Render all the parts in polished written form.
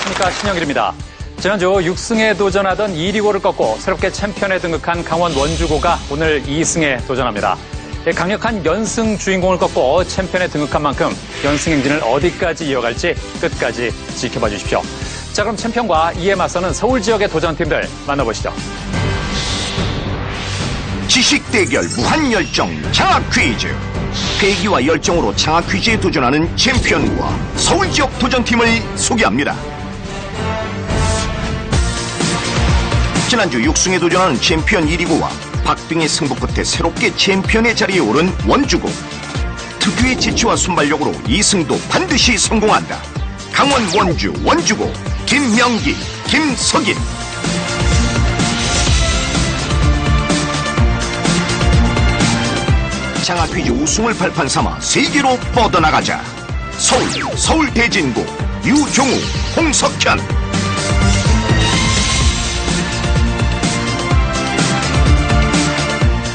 안녕하십니까, 신영일입니다. 지난주 6승에 도전하던 2리고를 꺾고 새롭게 챔피언에 등극한 강원 원주고가 오늘 2승에 도전합니다. 강력한 연승 주인공을 꺾고 챔피언에 등극한 만큼 연승 행진을 어디까지 이어갈지 끝까지 지켜봐 주십시오. 자, 그럼 챔피언과 이에 맞서는 서울 지역의 도전팀들 만나보시죠. 지식 대결 무한열정 장학 퀴즈. 패기와 열정으로 장학 퀴즈에 도전하는 챔피언과 서울 지역 도전팀을 소개합니다. 지난주 6승에 도전하는 챔피언 1위고와 박빙의 승부 끝에 새롭게 챔피언의 자리에 오른 원주고. 특유의 재치와 순발력으로 2승도 반드시 성공한다. 강원 원주 원주고 김명기, 김석인. 장학 퀴즈 우승을 발판 삼아 세계로 뻗어나가자. 서울 대진고 유종우, 홍석현.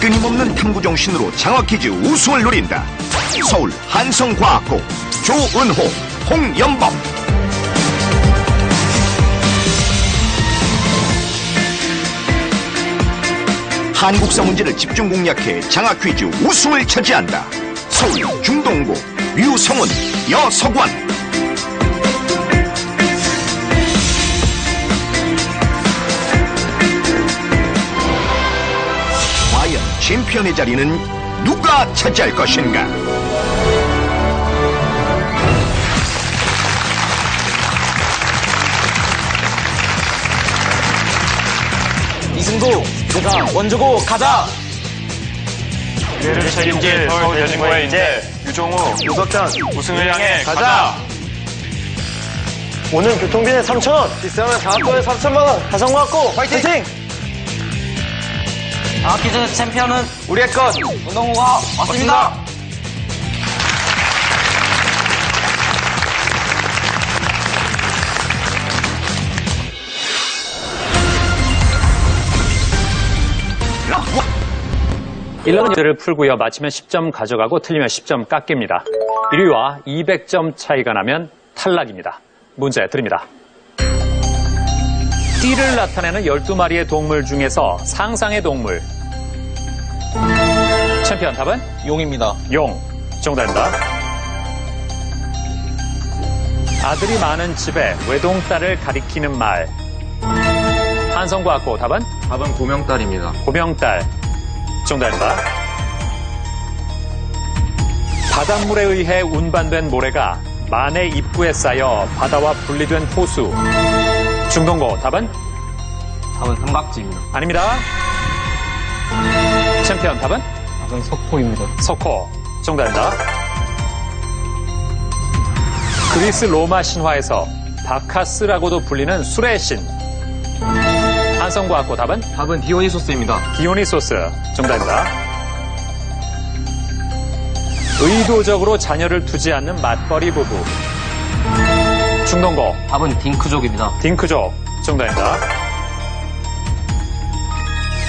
끊임없는 탐구 정신으로 장학 퀴즈 우승을 노린다. 서울 한성과학고 조은호, 홍연범. 한국사 문제를 집중 공략해 장학 퀴즈 우승을 차지한다. 서울 중동고 류성훈, 여석원. 과연 챔피언의 자리는 누가 차지할 것인가? 이승도, 내가 원주고 가자! 미래를 책임질 서울 대진고의 인재 유종우, 홍석현 우승을 향해 가자! 오늘 교통비는 3,000원, 비싸면 장학금에 3,000만 원, 가성과학고 파이팅! 장학퀴즈 챔피언은 우리의 것, 운동호가 왔습니다! 문제를 풀고요. 맞히면 10점 가져가고 틀리면 10점 깎입니다. 1위와 200점 차이가 나면 탈락입니다. 문제 드립니다. 띠를 나타내는 12마리의 동물 중에서 상상의 동물. 챔피언 답은? 용입니다. 용. 정답입니다. 아들이 많은 집에 외동딸을 가리키는 말. 한성과학고 답은? 답은 고명딸입니다. 고명딸. 정답입니다. 바닷물에 의해 운반된 모래가 만의 입구에 쌓여 바다와 분리된 호수. 중동고 답은? 답은 삼각지입니다. 아닙니다. 챔피언 답은? 답은 석포입니다. 석호. 정답입니다. 그리스 로마 신화에서 바카스라고도 불리는 술의 신. 한성과학고 답은? 답은 디오니소스입니다. 디오니소스. 정답입니다. 의도적으로 자녀를 두지 않는 맞벌이 부부. 중동고. 답은 딩크족입니다. 딩크족. 정답입니다.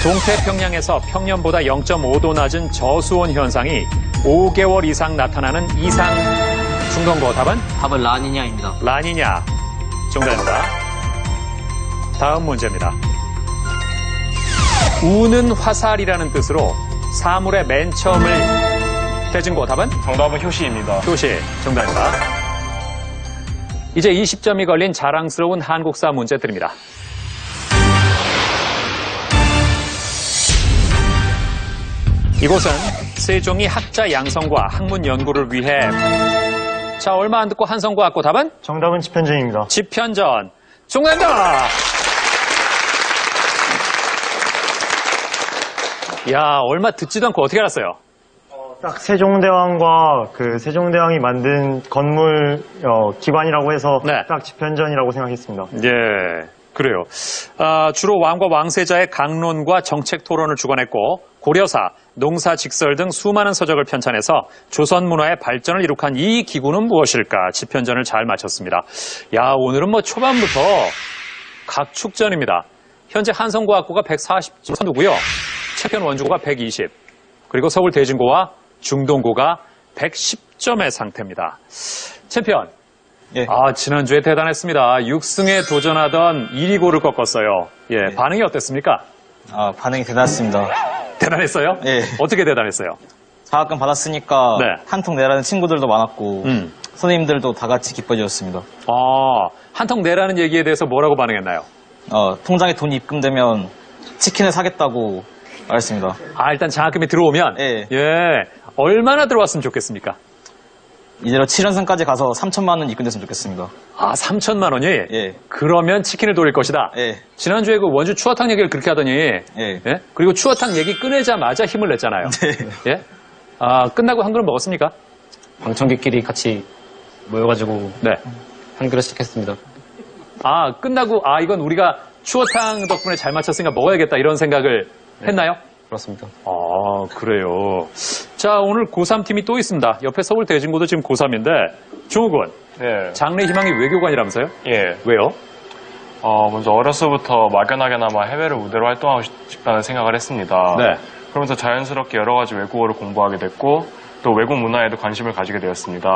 동태평양에서 평년보다 0.5도 낮은 저수온 현상이 5개월 이상 나타나는 이상. 중동고 답은? 답은 라니냐입니다. 라니냐. 정답입니다. 다음 문제입니다. 우는 화살이라는 뜻으로 사물의 맨 처음을 대진고 답은? 정답은 효시입니다. 효시. 정답입니다. 이제 20점이 걸린 자랑스러운 한국사 문제 드립니다. 이곳은 세종이 학자 양성과 학문 연구를 위해 자, 얼마 안 듣고 한성과학고 답은? 정답은 집현전입니다. 집현전. 정답입니다. 야, 얼마 듣지도 않고 어떻게 알았어요? 딱 세종대왕과 그 세종대왕이 만든 건물 기관이라고 해서 네. 딱 집현전이라고 생각했습니다. 예, 그래요. 주로 왕과 왕세자의 강론과 정책 토론을 주관했고 고려사, 농사, 직설 등 수많은 서적을 편찬해서 조선 문화의 발전을 이룩한 이 기구는 무엇일까? 집현전을 잘 맞췄습니다. 야, 오늘은 뭐 초반부터 각축전입니다. 현재 한성과학고가 140점 선두고요. 챔피언 원주고가 120, 그리고 서울 대진고와 중동고가 110점의 상태입니다. 챔피언, 예. 아, 지난주에 대단했습니다. 6승에 도전하던 이리고를 꺾었어요. 예, 반응이 어땠습니까? 반응이 대단했습니다. 대단했어요? 예. 어떻게 대단했어요? 장학금 받았으니까 네. 한 통 내라는 친구들도 많았고 선생님들도 다 같이 기뻐해 주셨습니다. 한턱 내라는 얘기에 대해서 뭐라고 반응했나요? 통장에 돈이 입금되면 치킨을 사겠다고 말했습니다. 일단 장학금이 들어오면? 예. 얼마나 들어왔으면 좋겠습니까? 이대로 7연승까지 가서 3천만 원 입금됐으면 좋겠습니다. 3천만 원이? 예. 그러면 치킨을 돌릴 것이다? 예. 지난주에 그 원주 추어탕 얘기를 그렇게 하더니, 예. 그리고 추어탕 얘기 꺼내자마자 힘을 냈잖아요. 네. 예? 끝나고 한 그릇 먹었습니까? 방청객끼리 같이 모여가지고 네. 한 그릇씩 했습니다. 끝나고, 이건 우리가 추어탕 덕분에 잘 맞췄으니까 먹어야겠다, 이런 생각을 했나요? 그렇습니다. 그래요. 자, 오늘 고3 팀이 또 있습니다. 옆에 서울 대진고도 지금 고3인데, 종욱은 네. 장래 희망이 외교관이라면서요? 예. 왜요? 먼저 어려서부터 막연하게나마 해외를 무대로 활동하고 싶다는 생각을 했습니다. 네. 그러면서 자연스럽게 여러 가지 외국어를 공부하게 됐고, 또 외국 문화에도 관심을 가지게 되었습니다.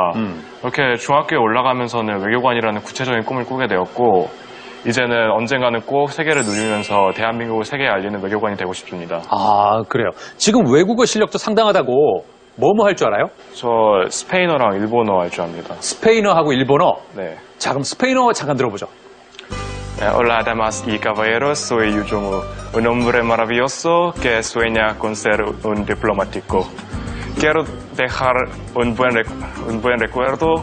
이렇게 중학교에 올라가면서는 외교관이라는 구체적인 꿈을 꾸게 되었고, 이제는 언젠가는 꼭 세계를 누리면서 대한민국을 세계에 알리는 외교관이 되고 싶습니다. 그래요. 지금 외국어 실력도 상당하다고 뭐뭐 할 줄 알아요? 저 스페인어랑 일본어 할 줄 압니다. 스페인어하고 일본어. 네. 자, 그럼 스페인어 잠깐 들어보죠. Hola, damas y caballeros, soy Yu Jong-woo, un hombre maravilloso que sueña con ser un diplomático. Quiero dejar un buen recuerdo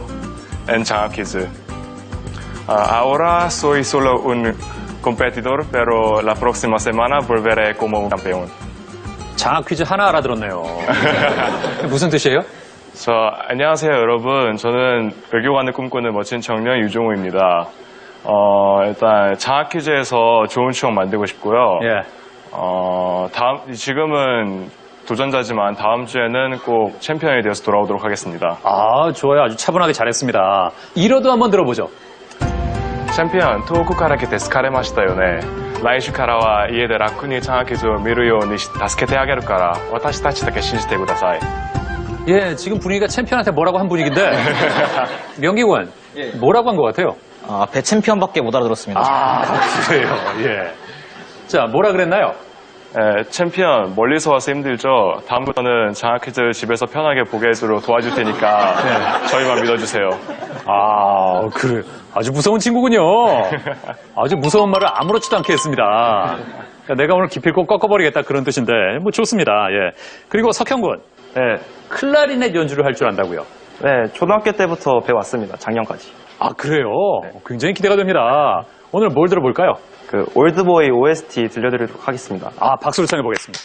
en Chang'an Quiz. Ahora soy solo un competidor, pero la próxima semana volveré como un campeón. 장학 퀴즈 하나 알아들었네요. 무슨 뜻이에요? 안녕하세요, 여러분. 저는 외교관을 꿈꾸는 멋진 청년 유종우입니다. 일단 장학 퀴즈에서 좋은 추억 만들고 싶고요. 예. 지금은 도전자지만 다음 주에는 꼭 챔피언이 되어서 돌아오도록 하겠습니다. 좋아요. 아주 차분하게 잘했습니다. 이러도 한번 들어보죠. チャンピオン、遠くから来て好かれましたよね。来週からは家で楽に長傷を見るように助けてあげるから、私たちだけ信じてください。 예, 지금 분위기가 챔피언한테 뭐라고 한 분위기인데 명기군, 뭐라고 한 것 같아요? 앞에 챔피언밖에 못 알아들었습니다. 그래요. 예. 자, 뭐라 그랬나요? 챔피언, 멀리서 와서 힘들죠? 다음부터는 장학 퀴즈 집에서 편하게 보게 해주도록 도와줄 테니까 저희만 믿어주세요. 그래. 아주 무서운 친구군요. 아주 무서운 말을 아무렇지도 않게 했습니다. 그러니까 내가 오늘 기필코 꺾어버리겠다 그런 뜻인데, 뭐 좋습니다. 예. 그리고 석형군. 네. 클라리넷 연주를 할 줄 안다고요? 네, 초등학교 때부터 배웠습니다. 작년까지. 그래요? 굉장히 기대가 됩니다. 오늘 뭘 들어볼까요? 올드보이 OST 들려드리도록 하겠습니다. 박수로 청해보겠습니다.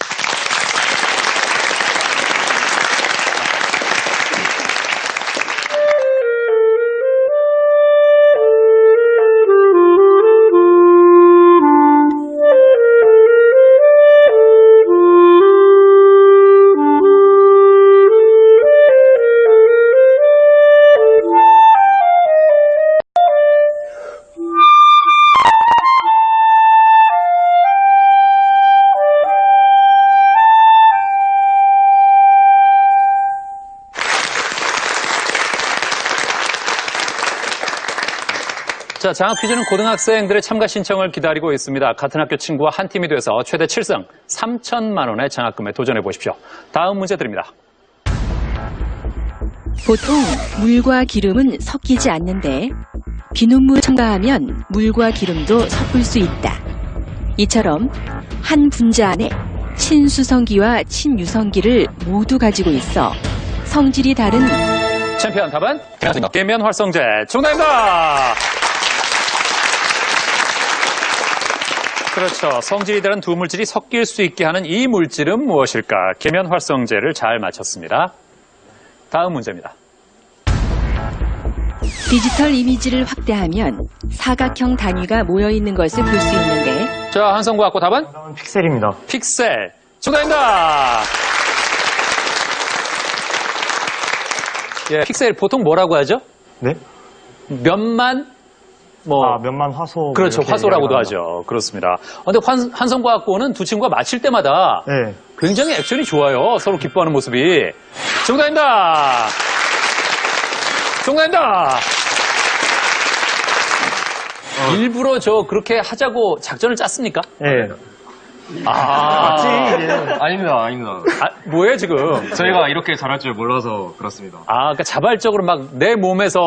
자, 장학 퀴즈는 고등학생들의 참가 신청을 기다리고 있습니다. 같은 학교 친구와 한 팀이 돼서 최대 7승 3천만 원의 장학금에 도전해 보십시오. 다음 문제 드립니다. 보통 물과 기름은 섞이지 않는데 비눗물을 첨가하면 물과 기름도 섞을 수 있다. 이처럼 한 분자 안에 친수성기와 친유성기를 모두 가지고 있어 성질이 다른 챔피언 답은? 계면 활성제. 정답입니다. 그렇죠. 성질이 다른 두 물질이 섞일 수 있게 하는 이 물질은 무엇일까? 계면 활성제를 잘 맞췄습니다. 다음 문제입니다. 디지털 이미지를 확대하면 사각형 단위가 모여있는 것을 볼 수 있는데 자, 한성과 학고 답은? 픽셀입니다. 픽셀. 정답입니다. 예, 픽셀 보통 뭐라고 하죠? 네? 몇만? 몇만 화소. 그렇죠. 이렇게 화소라고도 이야기합니다. 하죠. 그렇습니다. 근데 한성과학고는 두 친구가 맞힐 때마다 네. 굉장히 액션이 좋아요. 서로 기뻐하는 모습이. 정답입니다. 정답입니다. 일부러 그렇게 하자고 작전을 짰습니까? 예. 아닙니다, 아닙니다. 뭐예요, 지금? 저희가 이렇게 잘할 줄 몰라서 그렇습니다. 그러니까 자발적으로 막 내 몸에서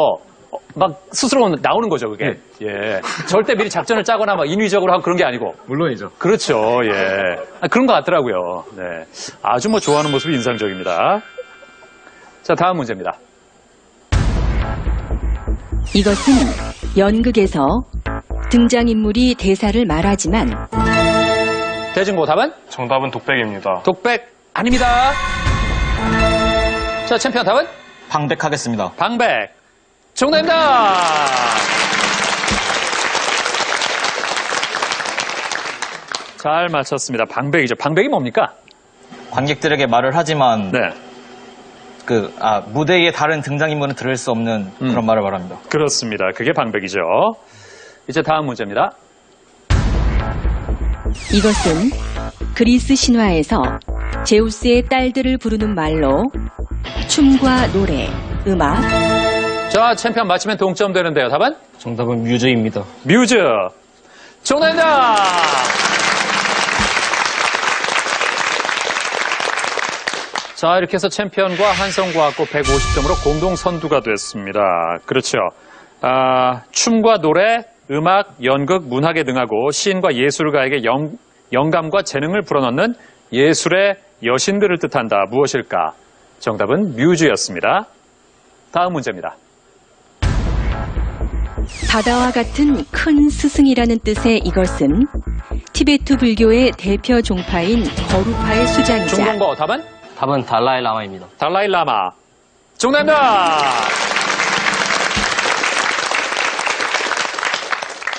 막 스스로 나오는 거죠, 그게. 예. 절대 미리 작전을 짜거나 막 인위적으로 하고 그런 게 아니고. 물론이죠. 그렇죠, 예. 그런 것 같더라고요. 네. 아주 좋아하는 모습이 인상적입니다. 자, 다음 문제입니다. 이것은 연극에서 등장인물이 대사를 말하지만 대진고 답은? 정답은 독백입니다. 독백 아닙니다. 자, 챔피언 답은? 방백하겠습니다. 방백. 정답입니다. 잘 맞췄습니다. 방백이죠. 방백이 뭡니까? 관객들에게 말을 하지만 네. 무대에 다른 등장인물은 들을 수 없는 그런 말을 말합니다. 그렇습니다. 그게 방백이죠. 이제 다음 문제입니다. 이것은 그리스 신화에서 제우스의 딸들을 부르는 말로 춤과 노래, 음악, 자, 챔피언 맞히면 동점 되는데요. 답은? 정답은 뮤즈입니다. 뮤즈. 정답입니다. 자, 이렇게 해서 챔피언과 한성과학고 150점으로 공동 선두가 됐습니다. 그렇죠. 춤과 노래, 음악, 연극, 문학에 능하고 시인과 예술가에게 영감과 재능을 불어넣는 예술의 여신들을 뜻한다. 무엇일까? 정답은 뮤즈였습니다. 다음 문제입니다. 바다와 같은 큰 스승이라는 뜻의 이것은 티베트 불교의 대표 종파인 거루파의 수장이자 중공고 답은? 답은 달라이라마입니다. 달라이라마. 정답입니다.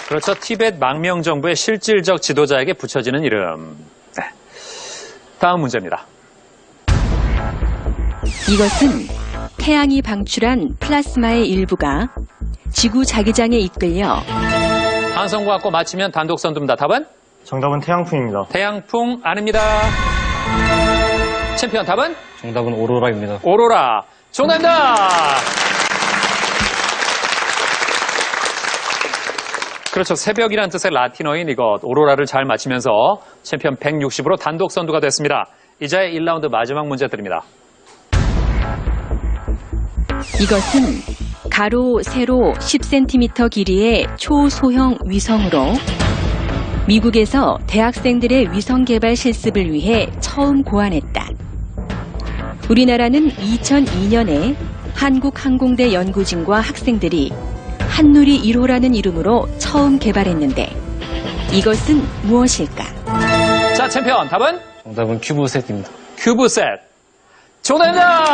그렇죠. 티벳 망명정부의 실질적 지도자에게 붙여지는 이름. 네. 다음 문제입니다. 이것은 태양이 방출한 플라스마의 일부가 지구 자기장에 이끌려 한성과학고 맞히면 단독 선두입니다. 답은? 정답은 태양풍입니다. 태양풍 아닙니다. 챔피언 답은? 정답은 오로라입니다. 오로라. 정답입니다. 그렇죠. 새벽이란 뜻의 라틴어인 이것 오로라를 잘 맞히면서 챔피언 160으로 단독 선두가 됐습니다. 이제 1라운드 마지막 문제 드립니다. 이것은 가로, 세로 10cm 길이의 초소형 위성으로 미국에서 대학생들의 위성 개발 실습을 위해 처음 고안했다. 우리나라는 2002년에 한국항공대 연구진과 학생들이 한누리 1호라는 이름으로 처음 개발했는데 이것은 무엇일까? 자, 챔피언 답은? 정답은 큐브셋입니다. 큐브셋. 정답입니다.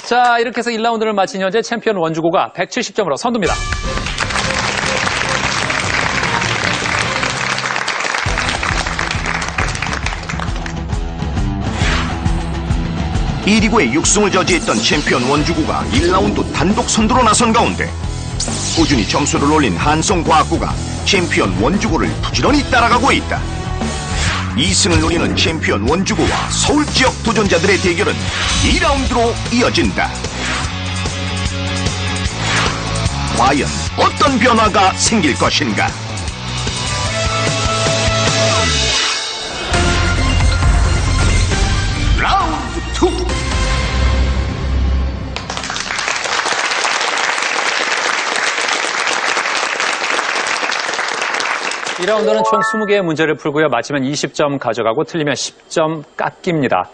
자, 이렇게 해서 1라운드를 마친 현재 챔피언 원주고가 170점으로 선두입니다. 이리고의 6승을 저지했던 챔피언 원주구가 1라운드 단독 선두로 나선 가운데 꾸준히 점수를 올린 한성과학구가 챔피언 원주구를 부지런히 따라가고 있다. 2승을 노리는 챔피언 원주구와 서울 지역 도전자들의 대결은 2라운드로 이어진다. 과연 어떤 변화가 생길 것인가? 라운드 2. 이 라운드는 총 20개의 문제를 풀고요. 맞히면 20점 가져가고 틀리면 10점 깎입니다.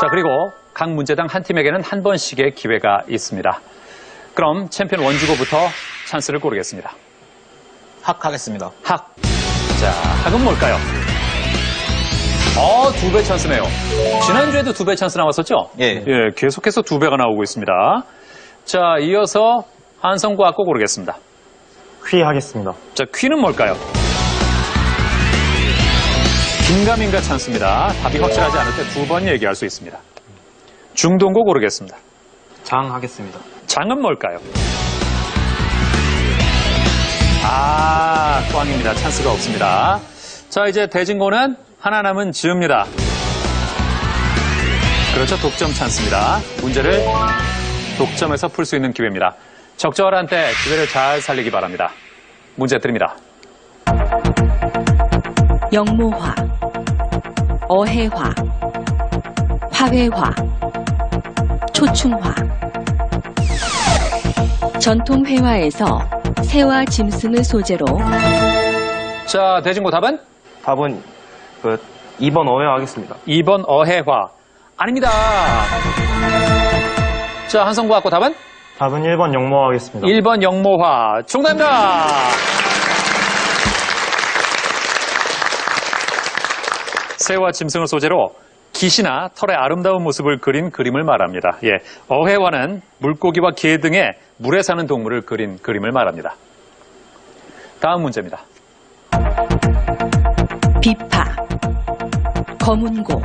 자, 그리고 각 문제당 한 팀에게는 한 번씩의 기회가 있습니다. 그럼 챔피언 원주고부터 찬스를 고르겠습니다. 학 하겠습니다. 학. 자, 학은 뭘까요? 2배 찬스네요. 지난주에도 2배 찬스 나왔었죠? 예. 예, 계속해서 2배가 나오고 있습니다. 자, 이어서 한성과학고 고르겠습니다. 퀴 하겠습니다. 자, 퀴는 뭘까요? 긴가민가 찬스입니다. 답이 확실하지 않을 때 2번 얘기할 수 있습니다. 중동고 고르겠습니다. 장 하겠습니다. 장은 뭘까요? 꽝입니다. 찬스가 없습니다. 자, 이제 대진고는 하나 남은 즈입니다. 그렇죠. 독점 찬스입니다. 문제를 독점해서 풀 수 있는 기회입니다. 적절한 때 기회를 잘 살리기 바랍니다. 문제 드립니다. 영모화, 어해화, 화훼화, 초충화. 전통 회화에서 새와 짐승을 소재로 자, 대진고 답은? 답은 2번 어회 하겠습니다. 2번 어해화. 아닙니다. 자, 한성과학고 답은? 답은 1번 영모 하겠습니다. 1번 영모화. 정답입니다. 새와 짐승을 소재로 깃이나 털의 아름다운 모습을 그린 그림을 말합니다. 예, 어해화는 물고기와 개 등의 물에 사는 동물을 그린 그림을 말합니다. 다음 문제입니다. 비파, 거문고,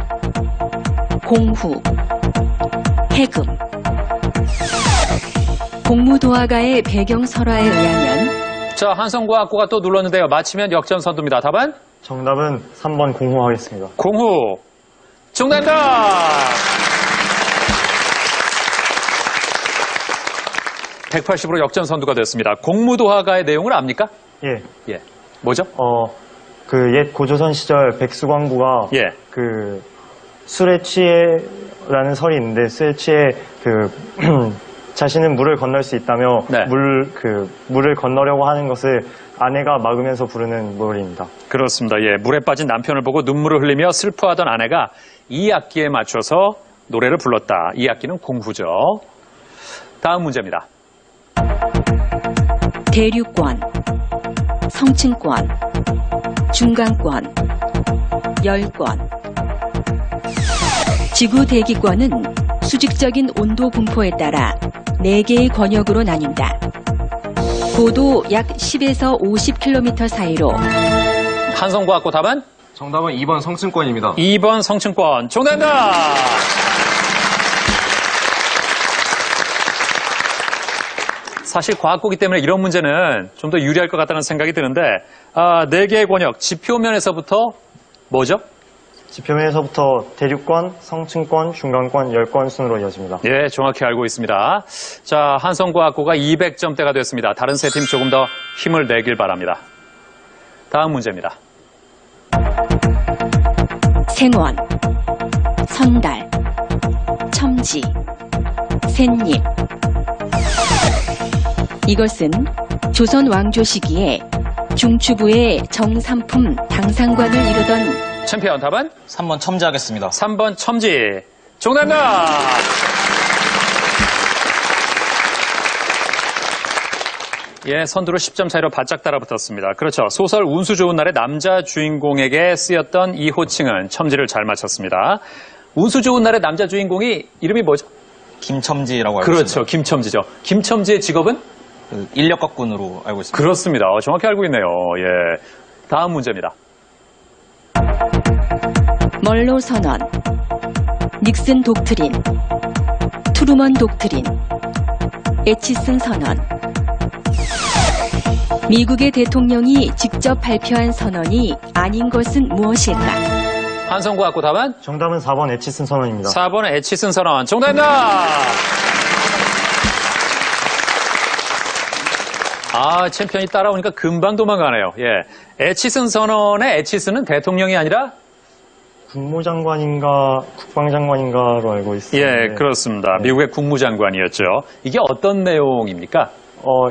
공후, 해금. 공무도화가의 배경설화에 의하면 자, 한성과학고가 또 눌렀는데요. 맞히면 역전 선두입니다. 답은? 정답은 3번 공호 하겠습니다. 공후. 정답입니다. 180으로 역전 선두가 됐습니다. 공무도화가의 내용을 압니까? 예. 예. 뭐죠? 그 옛 고조선 시절 백수광부가 예. 그 술에 취해라는 설이 있는데 술에 취해 그 자신은 물을 건널 수 있다며 네. 물을 건너려고 하는 것을 아내가 막으면서 부르는 노래입니다. 그렇습니다. 예. 물에 빠진 남편을 보고 눈물을 흘리며 슬퍼하던 아내가 이 악기에 맞춰서 노래를 불렀다. 이 악기는 공후죠. 다음 문제입니다. 대류권, 성층권, 중간권, 열권. 지구 대기권은 수직적인 온도 분포에 따라 4개의 권역으로 나뉜다. 고도 약 10에서 50km 사이로 한성과학고 답은? 정답은 2번 성층권입니다. 2번 성층권. 정답입니다. 사실 과학고기 때문에 이런 문제는 좀 더 유리할 것 같다는 생각이 드는데 4개의 권역, 지표면에서부터 뭐죠? 지표면에서부터 대류권, 성층권, 중간권, 열권 순으로 이어집니다. 예, 정확히 알고 있습니다. 자, 한성과학고가 200점대가 됐습니다. 다른 세 팀 조금 더 힘을 내길 바랍니다. 다음 문제입니다. 생원, 선달, 첨지, 샌잎. 이것은 조선 왕조 시기에 중추부의 정삼품 당상관을 이루던 챔피언 답은? 3번 첨지하겠습니다. 3번 첨지. 정답입니다. 예, 선두로 10점 차이로 바짝 따라붙었습니다. 그렇죠. 소설 운수 좋은 날의 남자 주인공에게 쓰였던 이 호칭은 첨지를 잘 맞췄습니다. 운수 좋은 날의 남자 주인공이 이름이 뭐죠? 김첨지라고 알고 그렇죠. 있습니다. 김첨지죠. 김첨지의 직업은? 그 인력거꾼으로 알고 있습니다. 그렇습니다. 정확히 알고 있네요. 예. 다음 문제입니다. 멀로 선언, 닉슨 독트린, 트루먼 독트린, 에치슨 선언. 미국의 대통령이 직접 발표한 선언이 아닌 것은 무엇일까? 한성과학고 답은? 정답은 4번 에치슨 선언입니다. 4번은 에치슨 선언. 정답입니다. 챔피언이 따라오니까 금방 도망가네요. 예. 에치슨 선언의 에치슨은 대통령이 아니라? 국무장관인가 국방장관인가로 알고 있습니다. 예, 그렇습니다. 미국의 국무장관이었죠. 이게 어떤 내용입니까?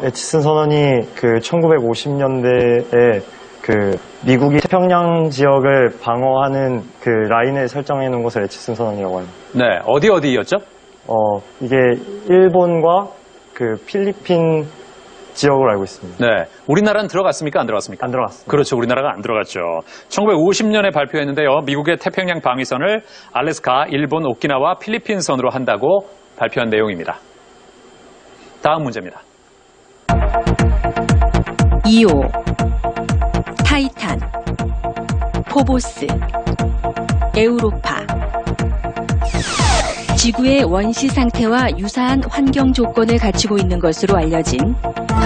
에치슨 선언이 그 1950년대에 그 미국이 태평양 지역을 방어하는 그 라인을 설정해 놓은 것을 에치슨 선언이라고 합니다. 네, 어디였죠? 이게 일본과 그 필리핀 지역으로 알고 있습니다. 네. 우리나라는 들어갔습니까? 안 들어갔습니까? 안 들어갔습니다. 그렇죠. 우리나라가 안 들어갔죠. 1950년에 발표했는데요. 미국의 태평양 방위선을 알래스카, 일본, 오키나와 필리핀 선으로 한다고 발표한 내용입니다. 다음 문제입니다. 이오, 타이탄, 포보스, 에우로파. 지구의 원시 상태와 유사한 환경 조건을 갖추고 있는 것으로 알려진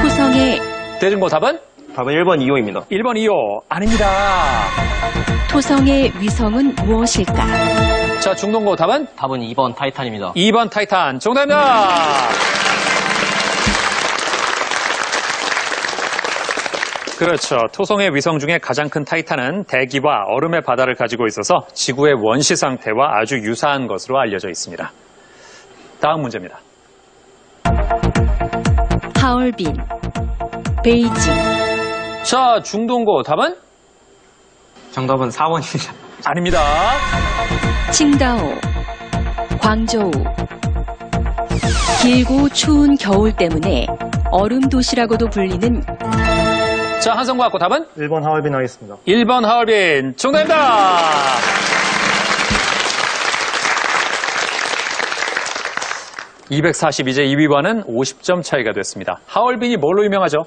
토성의 대중고 답은? 답은 1번 이오입니다. 1번 이오. 아닙니다. 토성의 위성은 무엇일까? 자, 중동고 답은? 답은 2번 타이탄입니다. 2번 타이탄. 정답입니다. 그렇죠. 토성의 위성 중에 가장 큰 타이탄은 대기와 얼음의 바다를 가지고 있어서 지구의 원시 상태와 아주 유사한 것으로 알려져 있습니다. 다음 문제입니다. 하얼빈, 베이징, 자, 중동고 답은? 정답은 4번입니다. 아닙니다. 칭다오, 광저우. 길고 추운 겨울 때문에 얼음 도시라고도 불리는 자, 한성과학고 답은? 1번 하얼빈 하겠습니다. 1번 하얼빈. 정답입니다. (242제) 2위와는 50점 차이가 됐습니다. 하얼빈이 뭘로 유명하죠?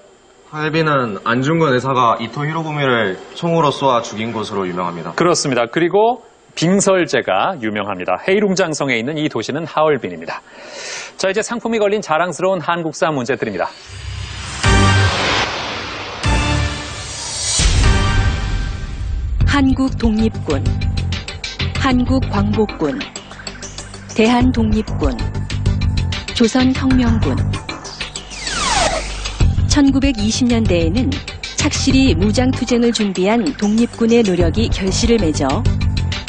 하얼빈은 안중근 의사가 이토 히로부미를 총으로 쏘아 죽인 곳으로 유명합니다. 그렇습니다. 그리고 빙설제가 유명합니다. 헤이룽장성에 있는 이 도시는 하얼빈입니다. 자, 이제 상품이 걸린 자랑스러운 한국사 문제 드립니다. 한국 독립군, 한국 광복군, 대한독립군, 조선혁명군. 1920년대에는 착실히 무장투쟁을 준비한 독립군의 노력이 결실을 맺어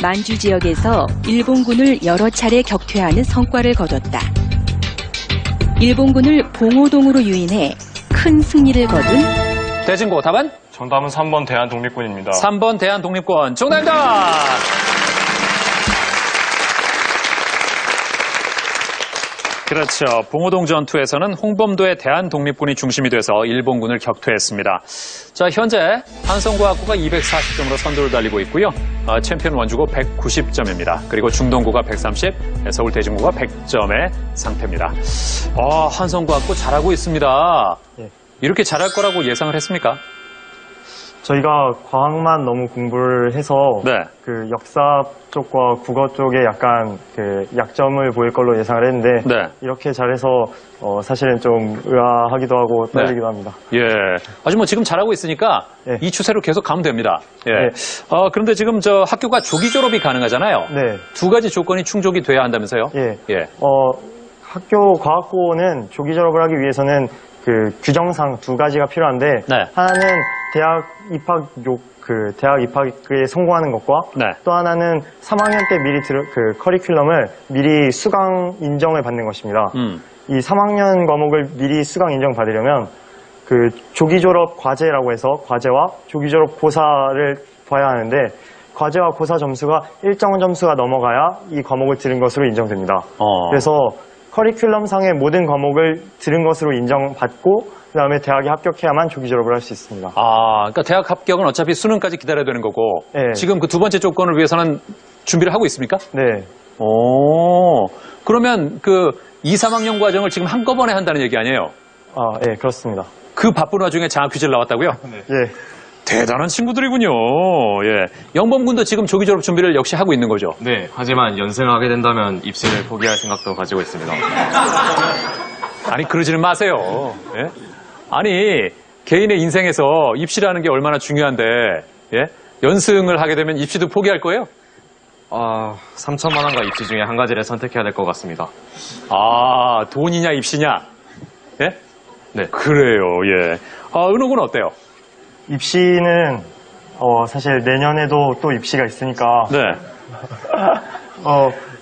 만주 지역에서 일본군을 여러 차례 격퇴하는 성과를 거뒀다. 일본군을 봉오동으로 유인해 큰 승리를 거둔 대진고 답은? 정답은 3번 대한독립군입니다. 3번 대한독립군. 정답입니다. 그렇죠. 봉오동 전투에서는 홍범도의 대한독립군이 중심이 돼서 일본군을 격퇴했습니다. 자, 현재 한성과학고가 240점으로 선두를 달리고 있고요. 챔피언 원주고 190점입니다. 그리고 중동고가 130, 서울대진고가 100점의 상태입니다. 한성과학고 잘하고 있습니다. 예. 이렇게 잘할 거라고 예상을 했습니까? 저희가 과학만 너무 공부를 해서 네. 그 역사 쪽과 국어 쪽에 약간 그 약점을 보일 걸로 예상을 했는데 네. 이렇게 잘해서 사실은 좀 의아하기도 하고 떨리기도 합니다. 예. 아주 뭐 지금 잘하고 있으니까 예. 이 추세로 계속 가면 됩니다. 예. 네. 그런데 지금 저 학교가 조기 졸업이 가능하잖아요. 네. 두 가지 조건이 충족이 돼야 한다면서요? 예. 예. 학교 과학고는 조기 졸업을 하기 위해서는 그 규정상 두 가지가 필요한데 네. 하나는 대학 입학에 성공하는 것과 네. 또 하나는 3학년 때 미리 그 커리큘럼을 미리 수강 인정을 받는 것입니다. 이 3학년 과목을 미리 수강 인정 받으려면 그 조기 졸업 과제라고 해서 과제와 조기 졸업 고사를 봐야 하는데 과제와 고사 점수가 일정 점수가 넘어가야 이 과목을 들은 것으로 인정됩니다. 그래서 커리큘럼 상의 모든 과목을 들은 것으로 인정받고 그다음에 대학에 합격해야만 조기 졸업을 할 수 있습니다. 그러니까 대학 합격은 어차피 수능까지 기다려야 되는 거고 네. 지금 그 두 번째 조건을 위해서는 준비를 하고 있습니까? 네. 그러면 그 2, 3학년 과정을 지금 한꺼번에 한다는 얘기 아니에요? 네, 그렇습니다. 그 바쁜 와중에 장학 퀴즈를 나왔다고요? 예. 대단한 친구들이군요. 예. 영범군도 지금 조기 졸업 준비를 역시 하고 있는 거죠? 네, 하지만 연승을 하게 된다면 입시를 포기할 생각도 가지고 있습니다. 아니, 그러지는 마세요. 예? 아니, 개인의 인생에서 입시라는 게 얼마나 중요한데, 예? 연승을 하게 되면 입시도 포기할 거예요? 3천만 원과 입시 중에 한 가지를 선택해야 될 것 같습니다. 돈이냐, 입시냐? 예? 네. 그래요, 예. 은호군 어때요? 입시는 사실 내년에도 또 입시가 있으니까 네.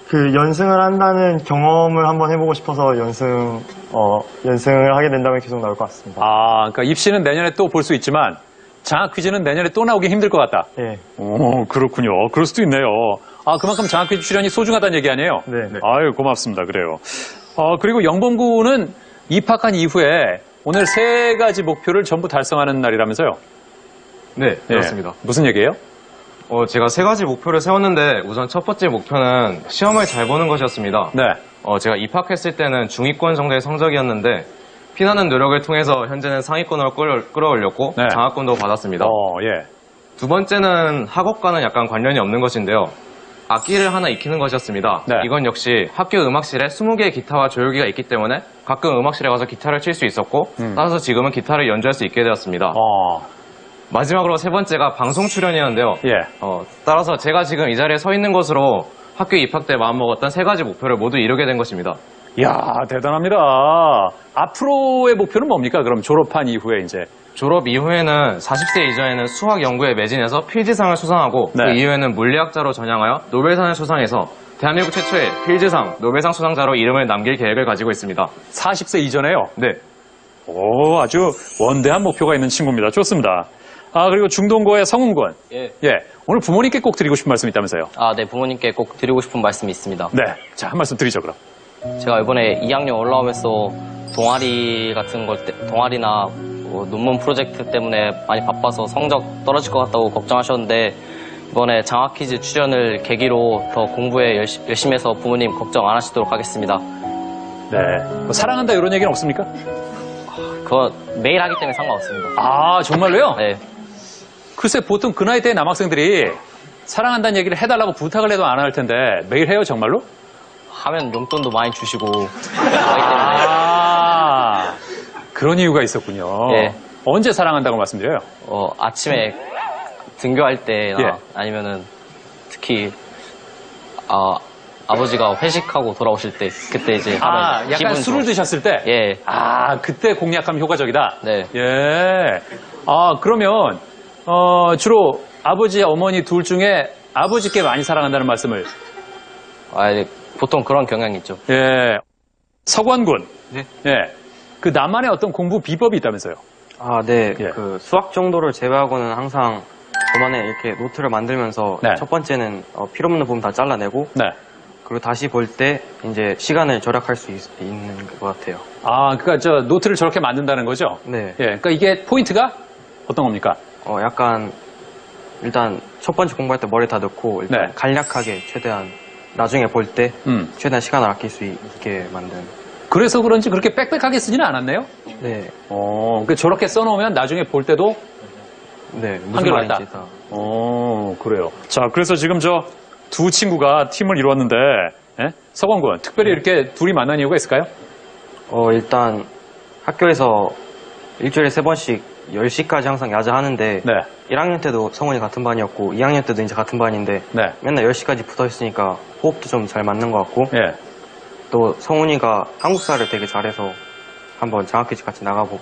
그 연승을 한다는 경험을 한번 해보고 싶어서 연승을 하게 된다면 계속 나올 것 같습니다. 그러니까 입시는 내년에 또 볼 수 있지만 장학 퀴즈는 내년에 또 나오기 힘들 것 같다. 예. 그렇군요. 그럴 수도 있네요. 그만큼 장학 퀴즈 출연이 소중하다는 얘기 아니에요? 네. 아유, 고맙습니다. 그래요. 그리고 영범군은 입학한 이후에 오늘 3가지 목표를 전부 달성하는 날이라면서요? 네, 그렇습니다. 무슨 얘기예요? 제가 3가지 목표를 세웠는데 우선 첫 번째 목표는 시험을 잘 보는 것이었습니다. 네. 제가 입학했을 때는 중위권 정도의 성적이었는데 피나는 노력을 통해서 현재는 상위권으로 끌어올렸고 네. 장학금도 받았습니다. 예. 두 번째는 학업과는 약간 관련이 없는 것인데요. 악기를 하나 익히는 것이었습니다. 네. 이건 역시 학교 음악실에 20개의 기타와 조율기가 있기 때문에 가끔 음악실에 가서 기타를 칠 수 있었고 따라서 지금은 기타를 연주할 수 있게 되었습니다. 마지막으로 세 번째가 방송 출연이었는데요. 예. 따라서 제가 지금 이 자리에 서 있는 것으로 학교에 입학 때 마음먹었던 3가지 목표를 모두 이루게 된 것입니다. 이야, 대단합니다. 앞으로의 목표는 뭡니까? 그럼 졸업한 이후에 이제. 졸업 이후에는 40세 이전에는 수학 연구에 매진해서 필즈상을 수상하고 네. 그 이후에는 물리학자로 전향하여 노벨상을 수상해서 대한민국 최초의 필즈상, 노벨상 수상자로 이름을 남길 계획을 가지고 있습니다. 40세 이전에요. 네. 오, 아주 원대한 목표가 있는 친구입니다. 좋습니다. 그리고 중동고의 성훈군. 예. 오늘 부모님께 꼭 드리고 싶은 말씀이 있다면서요? 네, 부모님께 꼭 드리고 싶은 말씀이 있습니다. 네. 자, 한 말씀 드리죠, 그럼. 제가 이번에 2학년 올라오면서 동아리 같은 동아리나 논문 프로젝트 때문에 많이 바빠서 성적 떨어질 것 같다고 걱정하셨는데, 이번에 장학퀴즈 출연을 계기로 더 공부에 열심히 해서 부모님 걱정 안 하시도록 하겠습니다. 네. 뭐 사랑한다 이런 얘기는 없습니까? 그거 매일 하기 때문에 상관없습니다. 아, 정말로요? 네. 글쎄, 보통 그 나이 때 남학생들이 사랑한다는 얘기를 해달라고 부탁을 해도 안 할 텐데, 매일 해요, 정말로? 하면 용돈도 많이 주시고 하기 때문에. 그런 이유가 있었군요. 예. 언제 사랑한다고 말씀드려요? 아침에 등교할 때나 예. 아니면은 특히 아버지가 회식하고 돌아오실 때 그때 이제 하면 약간 기분 술을 드셨을 때? 예. 그때 공략하면 효과적이다? 네. 예. 그러면, 주로 아버지, 어머니 둘 중에 아버지께 많이 사랑한다는 말씀을. 보통 그런 경향이 있죠. 예. 서관군. 네. 예. 그 나만의 어떤 공부 비법이 있다면서요? 네. 예. 그 수학 정도를 제외하고는 항상 저만의 이렇게 노트를 만들면서 네. 첫 번째는 필요 없는 부분 다 잘라내고 네. 그리고 다시 볼 때 이제 시간을 절약할 수 있는 것 같아요. 그러니까 저 노트를 저렇게 만든다는 거죠? 네. 예. 그러니까 이게 포인트가 어떤 겁니까? 약간 일단 첫 번째 공부할 때 머리 다 넣고 일단 네. 간략하게 최대한 나중에 볼 때 음. 최대한 시간을 아낄 수 있게 만든. 그래서 그런지 그렇게 빽빽하게 쓰지는 않았네요? 네. 그러니까 저렇게 써놓으면 나중에 볼 때도 네. 무슨 한결 말인지 낫다. 다. 그래요. 자, 그래서 지금 저 두 친구가 팀을 이루었는데, 예? 서광군, 특별히 이렇게 둘이 만난 이유가 있을까요? 일단 학교에서 일주일에 3번씩 10시까지 항상 야자하는데 네. 1학년 때도 성훈이 같은 반이었고 2학년 때도 이제 같은 반인데 네. 맨날 10시까지 붙어 있으니까 호흡도 좀 잘 맞는 것 같고 예. 또 성훈이가 한국사를 되게 잘해서 한번 장학퀴즈 같이 나가고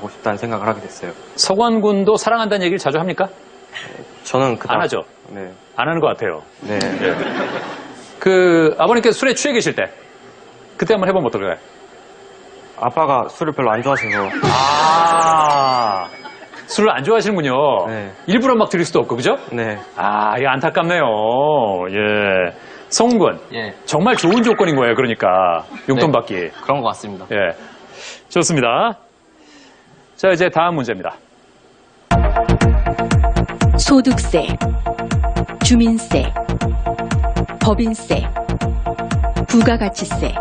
싶다는 생각을 하게 됐어요. 서광군도 사랑한다는 얘기를 자주 합니까? 저는 안 하죠? 네. 안 하는 것 같아요. 네. 아버님께서 술에 취해 계실 때, 그때 한번 해보면 어떨까요? 아빠가 술을 별로 안 좋아하셔서 술을 안 좋아하시는군요. 네. 일부러 막 드릴 수도 없고, 그죠? 네. 이게 안타깝네요. 예. 성훈군. 예. 정말 좋은 조건인 거예요, 그러니까. 용돈 네. 받기. 그런 것 같습니다. 예. 좋습니다. 자, 이제 다음 문제입니다. 소득세, 주민세, 법인세, 부가가치세.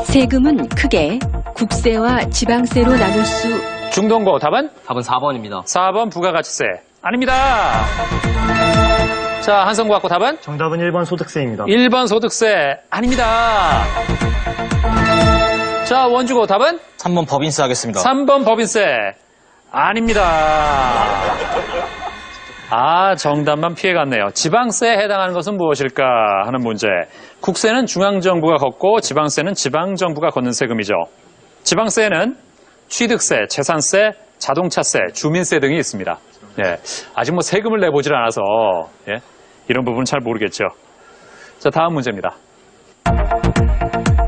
세금은 크게 국세와 지방세로 나눌 수. 중동고 답은? 답은 4번입니다. 4번 부가가치세. 아닙니다. 자, 한성고학고 답은? 정답은 1번 소득세입니다. 1번 소득세. 아닙니다. 자, 원주고 답은? 3번 법인세 하겠습니다. 3번 법인세. 아닙니다. 정답만 피해갔네요. 지방세에 해당하는 것은 무엇일까 하는 문제. 국세는 중앙정부가 걷고 지방세는 지방정부가 걷는 세금이죠. 지방세에는 취득세, 재산세, 자동차세, 주민세 등이 있습니다. 예, 아직 뭐 세금을 내보질 않아서 이런 부분은 잘 모르겠죠. 자, 다음 문제입니다.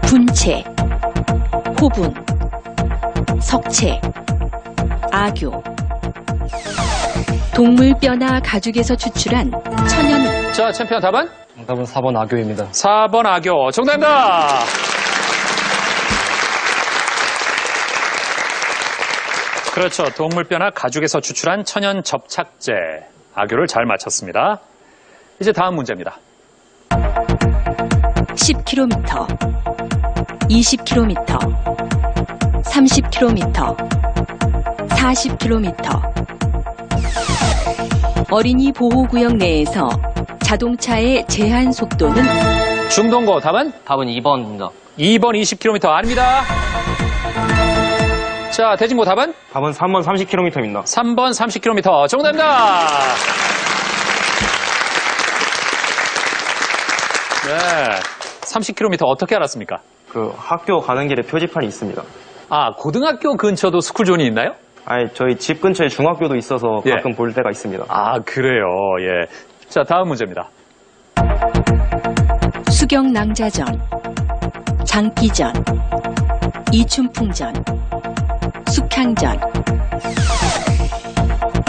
분체, 호분, 석체, 악교. 동물 뼈나 가죽에서 추출한 천연. 자, 챔피언 답은? 정답은 4번 악교입니다. 4번 악교. 정답입니다. 그렇죠. 동물뼈나 가죽에서 추출한 천연 접착제. 악교를 잘 맞췄습니다. 이제 다음 문제입니다. 10km, 20km, 30km, 40km. 어린이 보호구역 내에서 자동차의 제한 속도는? 중동고 답은? 답은 2번입니다. 2번 20km 아닙니다. 자, 대진고 답은? 답은 3번 30km입니다. 3번 30km 정답입니다. 네. 30km 어떻게 알았습니까? 그 학교 가는 길에 표지판이 있습니다. 아, 고등학교 근처도 스쿨존이 있나요? 아니, 저희 집 근처에 중학교도 있어서 예. 가끔 볼 때가 있습니다. 아, 그래요. 예. 자, 다음 문제입니다. 수경낭자전, 장기전, 이춘풍전, 숙향전.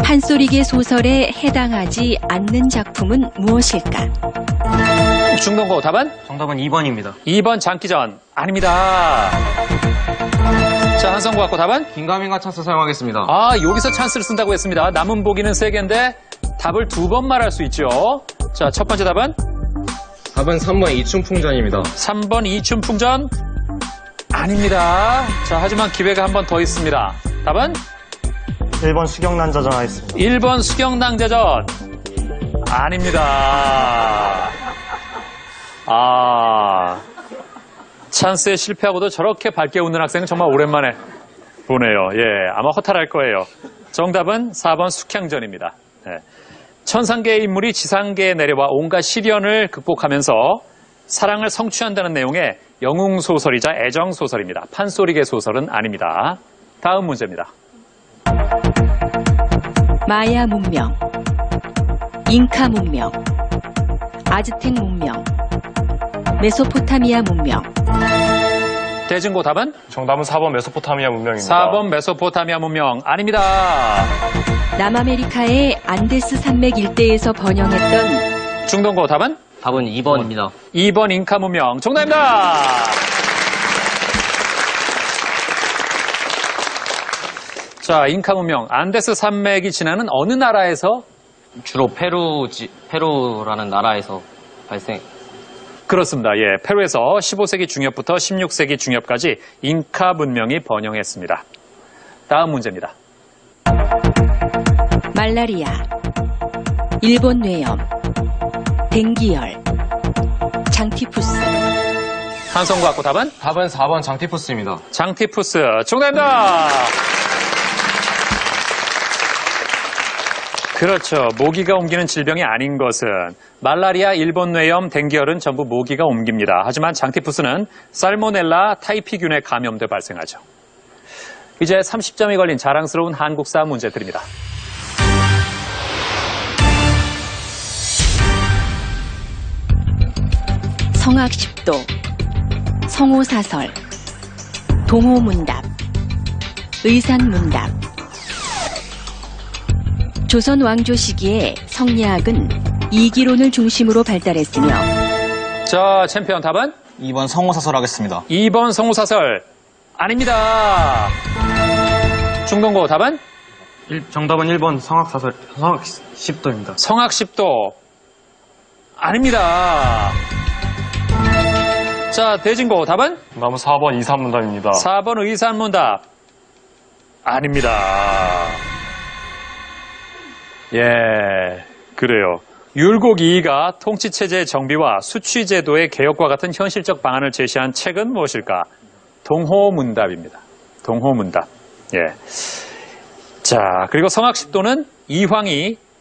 판소리계 소설에 해당하지 않는 작품은 무엇일까? 중동고 답은? 정답은 2번입니다. 2번 장기전. 아닙니다. 자, 한성구 갖고 답은? 긴가민가 찬스 사용하겠습니다. 아, 여기서 찬스를 쓴다고 했습니다. 남은 보기는 3개인데 답을 2번 말할 수 있죠. 자, 첫 번째 답은? 답은 3번 이춘풍전입니다. 3번 이춘풍전. 아닙니다. 자, 하지만 기회가 한 번 더 있습니다. 답은? 1번 수경난자전 하겠습니다. 1번 수경낭자전. 아닙니다. 아, 찬스에 실패하고도 저렇게 밝게 웃는 학생은 정말 오랜만에 보네요. 예, 아마 허탈할 거예요. 정답은 4번 숙향전입니다. 예. 천상계의 인물이 지상계에 내려와 온갖 시련을 극복하면서 사랑을 성취한다는 내용의 영웅소설이자 애정소설입니다. 판소리계 소설은 아닙니다. 다음 문제입니다. 마야 문명, 잉카 문명, 아즈텍 문명, 메소포타미아 문명. 대진고 답은? 정답은 4번 메소포타미아 문명입니다. 4번 메소포타미아 문명. 아닙니다. 남아메리카의 안데스 산맥 일대에서 번영했던 중동고 답은? 답은 2번입니다. 2번 잉카 문명. 정답입니다. 자, 잉카 문명. 안데스 산맥이 지나는 어느 나라에서? 주로 페루라는 나라에서 발생. 그렇습니다. 예, 페루에서 15세기 중엽부터 16세기 중엽까지 잉카 문명이 번영했습니다. 다음 문제입니다. 말라리아, 일본 뇌염, 댕기열, 장티푸스. 한성구 갖고 답은? 답은 4번 장티푸스입니다. 장티푸스. 정답입니다. 그렇죠. 모기가 옮기는 질병이 아닌 것은 말라리아, 일본 뇌염, 댕기열은 전부 모기가 옮깁니다. 하지만 장티푸스는 살모넬라 타이피균에 감염돼 발생하죠. 이제 30점이 걸린 자랑스러운 한국사 문제 드립니다. 성악십도, 성호사설, 동호문답, 의산문답. 조선 왕조 시기에 성리학은 이기론을 중심으로 발달했으며 자, 챔피언 답은? 2번 성호사설 하겠습니다. 2번 성호사설. 아닙니다. 중동고 답은? 정답은 1번 성악십도입니다. 성악십도. 아닙니다. 자, 대진고 답은? 정답은 4번 이산문답입니다. 4번 의산문답. 아닙니다. 예, 그래요. 율곡 이이가 통치체제의 정비와 수취제도의 개혁과 같은 현실적 방안을 제시한 책은 무엇일까? 동호문답입니다. 동호문답. 예. 자, 그리고 성악십도는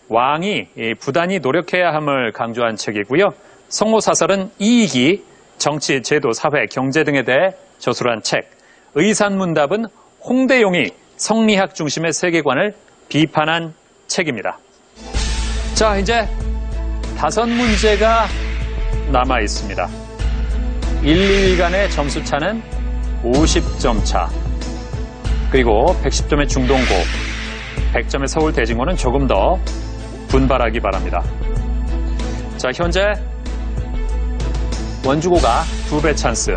왕이 부단히 노력해야 함을 강조한 책이고요. 성호사설은 이익이 정치, 제도, 사회, 경제 등에 대해 저술한 책. 의산문답은 홍대용이 성리학 중심의 세계관을 비판한 책입니다. 자, 이제 5문제가 남아 있습니다. 1, 2위간의 점수 차는 50점 차. 그리고 110점의 중동고, 100점의 서울 대진고는 조금 더 분발하기 바랍니다. 자, 현재 원주고가 2배 찬스,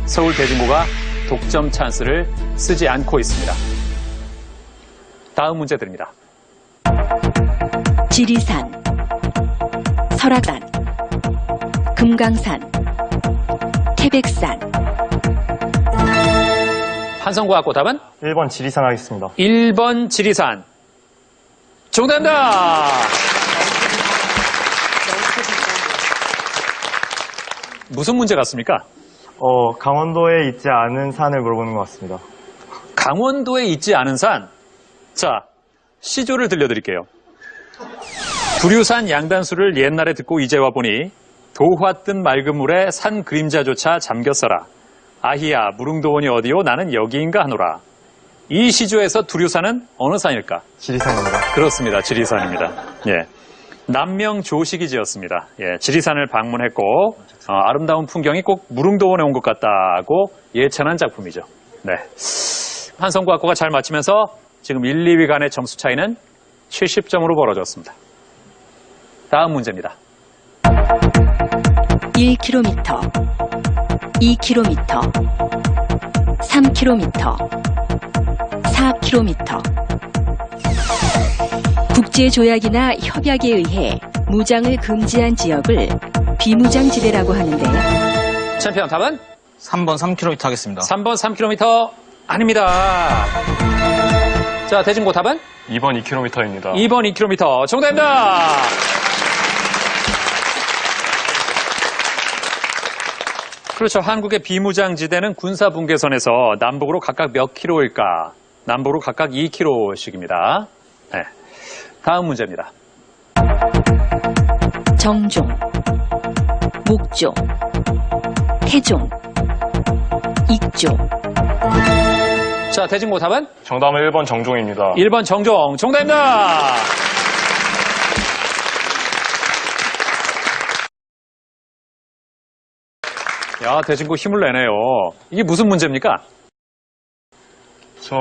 서울 대진고가 독점 찬스를 쓰지 않고 있습니다. 다음 문제 드립니다. 지리산, 설악산, 금강산, 태백산. 한성구 갖고 답은? 1번 지리산 하겠습니다. 1번 지리산. 정답입니다. 무슨 문제 같습니까? 강원도에 있지 않은 산을 물어보는 것 같습니다. 강원도에 있지 않은 산. 자, 시조를 들려드릴게요. 부류산 양단수를 옛날에 듣고 이제 와보니 도화 뜬 맑은 물에 산 그림자조차 잠겼어라. 아히야 무릉도원이 어디요? 나는 여기인가 하노라. 이 시조에서 두류산은 어느 산일까? 지리산입니다. 그렇습니다. 지리산입니다. 예. 남명 조식이 지었습니다. 예, 지리산을 방문했고 아름다운 풍경이 꼭 무릉도원에 온 것 같다고 예찬한 작품이죠. 네. 한성과학고가 잘 맞히면서 지금 1, 2위 간의 점수 차이는 70점으로 벌어졌습니다. 다음 문제입니다. 1km, 2km, 3km, 4km. 국제조약이나 협약에 의해 무장을 금지한 지역을 비무장지대라고 하는데 챔피언 답은? 3번 3km 하겠습니다. 3번 3km 아닙니다. 자, 대진고 답은? 2번 2km입니다. 2번 2km 정답입니다. 그렇죠. 한국의 비무장지대는 군사분계선에서 남북으로 각각 몇 킬로일까? 남북으로 각각 2킬로씩입니다. 네. 다음 문제입니다. 정종, 목종, 태종, 익종. 자, 대진고 답은? 정답은 1번 정종입니다. 1번 정종 정답입니다. 야, 대진고 힘을 내네요. 이게 무슨 문제입니까? 저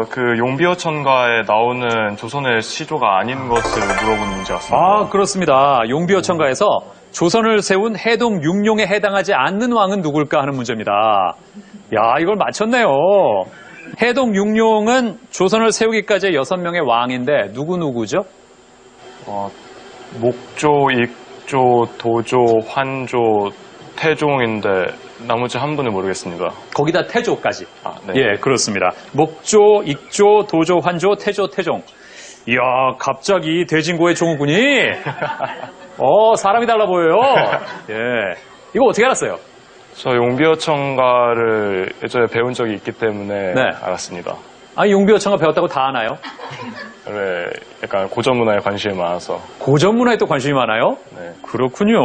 그 용비어천가에 나오는 조선의 시조가 아닌 것을 물어보는 문제 같습니다. 아, 그렇습니다. 용비어천가에서 조선을 세운 해동 육룡에 해당하지 않는 왕은 누굴까 하는 문제입니다. 야, 이걸 맞췄네요. 해동 육룡은 조선을 세우기까지의 6명의 왕인데 누구누구죠? 목조, 익조, 도조, 환조, 태종인데 나머지 한 분을 모르겠습니다. 거기다 태조까지. 아, 네. 예, 그렇습니다. 목조, 익조, 도조, 환조, 태조, 태종. 이야, 갑자기 대진고의 종우군이 사람이 달라 보여요. 예. 이거 어떻게 알았어요? 저 용비어천가를 예전에 배운 적이 있기 때문에 네. 알았습니다. 아, 용비어천가 배웠다고 다 아나요? 왜 약간 고전 문화에 관심이 많아서. 고전 문화에 또 관심이 많아요? 네. 그렇군요.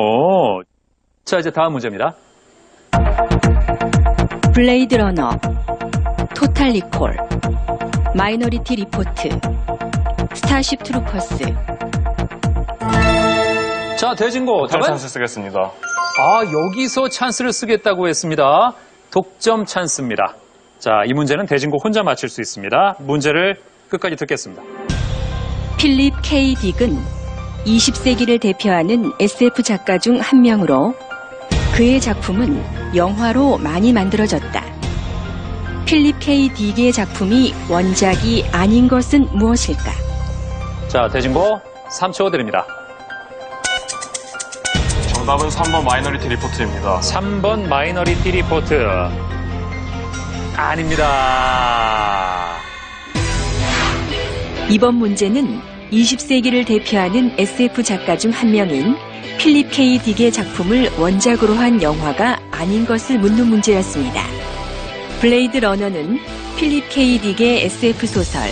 자, 이제 다음 문제입니다. 블레이드 러너, 토탈 리콜, 마이너리티 리포트, 스타쉽 트루퍼스. 자, 대진고 답은? 찬스 쓰겠습니다. 아, 여기서 찬스를 쓰겠다고 했습니다. 독점 찬스입니다. 자, 이 문제는 대진고 혼자 맞힐 수 있습니다. 문제를 끝까지 듣겠습니다. 필립 K. 딕은 20세기를 대표하는 SF 작가 중 한 명으로 그의 작품은 영화로 많이 만들어졌다. 필립 K. 딕의 작품이 원작이 아닌 것은 무엇일까? 자, 대진고 3초 드립니다. 정답은 3번 마이너리티 리포트입니다. 3번 마이너리티 리포트. 아닙니다. 이번 문제는 20세기를 대표하는 SF 작가 중 한 명인 필립 K. 딕의 작품을 원작으로 한 영화가 아닌 것을 묻는 문제였습니다. 블레이드 러너는 필립 K. 딕의 SF 소설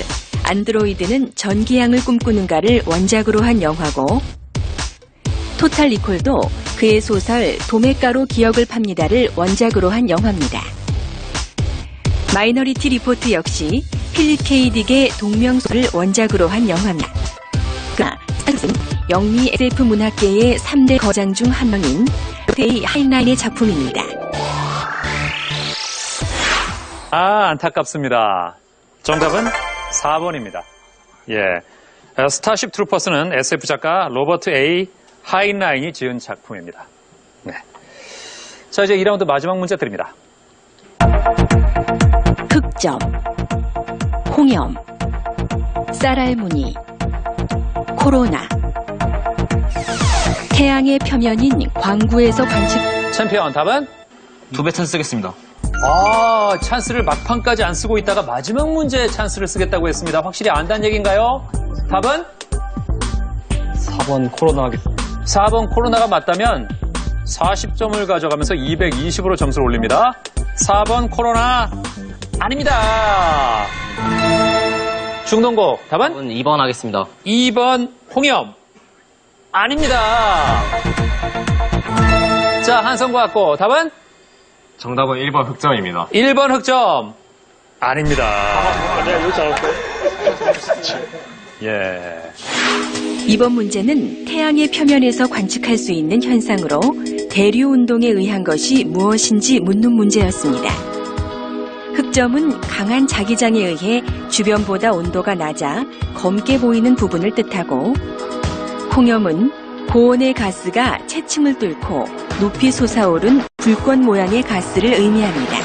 안드로이드는 전기양을 꿈꾸는가를 원작으로 한 영화고 토탈 리콜도 그의 소설 도매가로 기억을 팝니다를 원작으로 한 영화입니다. 마이너리티 리포트 역시 필립 K. 딕의 동명소설을 원작으로 한 영화입니다. 그러나 영미 SF 문학계의 3대 거장 중 한 명인 로테이 하인라인의 작품입니다. 아, 안타깝습니다. 정답은 4번입니다. 예. 스타쉽 트루퍼스는 SF 작가 로버트 A. 하인라인이 지은 작품입니다. 네. 자, 이제 2라운드 마지막 문제 드립니다. 흑점, 홍염, 쌀알무늬, 코로나. 태양의 표면인 광구에서 관측. 챔피언 답은? 2배 찬스 쓰겠습니다. 아, 찬스를 막판까지 안 쓰고 있다가 마지막 문제에 찬스를 쓰겠다고 했습니다. 확실히 안다는 얘기인가요? 답은? 4번 코로나 하겠습니다. 4번 코로나가 맞다면 40점을 가져가면서 220으로 점수를 올립니다. 4번 코로나 아닙니다. 중동고 답은? 저는 2번 하겠습니다. 2번 홍염 아닙니다. 자, 한성과학고 답은? 정답은 1번 흑점입니다. 1번 흑점. 아닙니다. 예. 이번 문제는 태양의 표면에서 관측할 수 있는 현상으로 대류 운동에 의한 것이 무엇인지 묻는 문제였습니다. 흑점은 강한 자기장에 의해 주변보다 온도가 낮아 검게 보이는 부분을 뜻하고, 홍염은 고온의 가스가 채층을 뚫고 높이 솟아오른 불꽃 모양의 가스를 의미합니다.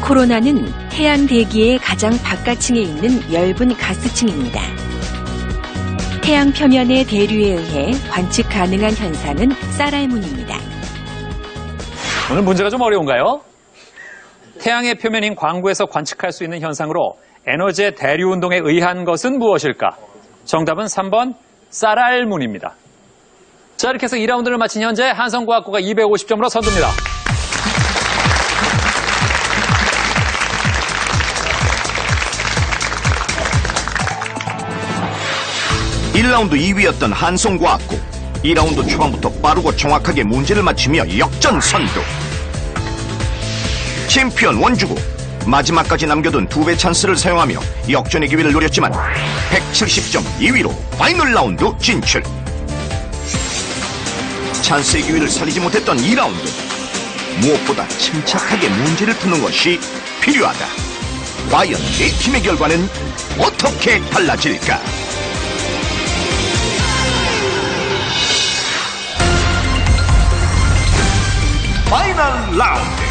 코로나는 태양 대기의 가장 바깥층에 있는 엷은 가스층입니다. 태양 표면의 대류에 의해 관측 가능한 현상은 쌀알문입니다. 오늘 문제가 좀 어려운가요? 태양의 표면인 광구에서 관측할 수 있는 현상으로 에너지의 대류 운동에 의한 것은 무엇일까? 정답은 3번 쌀알문입니다. 자, 이렇게 해서 2라운드를 마친 현재 한성과학고가 250점으로 선두입니다. (1라운드) 2위였던 한성과학고 2라운드 초반부터 빠르고 정확하게 문제를 맞추며 역전 선두. 챔피언 원주고 마지막까지 남겨둔 2배 찬스를 사용하며 역전의 기회를 노렸지만 170점 2위로 파이널 라운드 진출. 찬스의 기회를 살리지 못했던 2라운드. 무엇보다 침착하게 문제를 푸는 것이 필요하다. 과연 네 팀의 결과는 어떻게 달라질까? 파이널 라운드.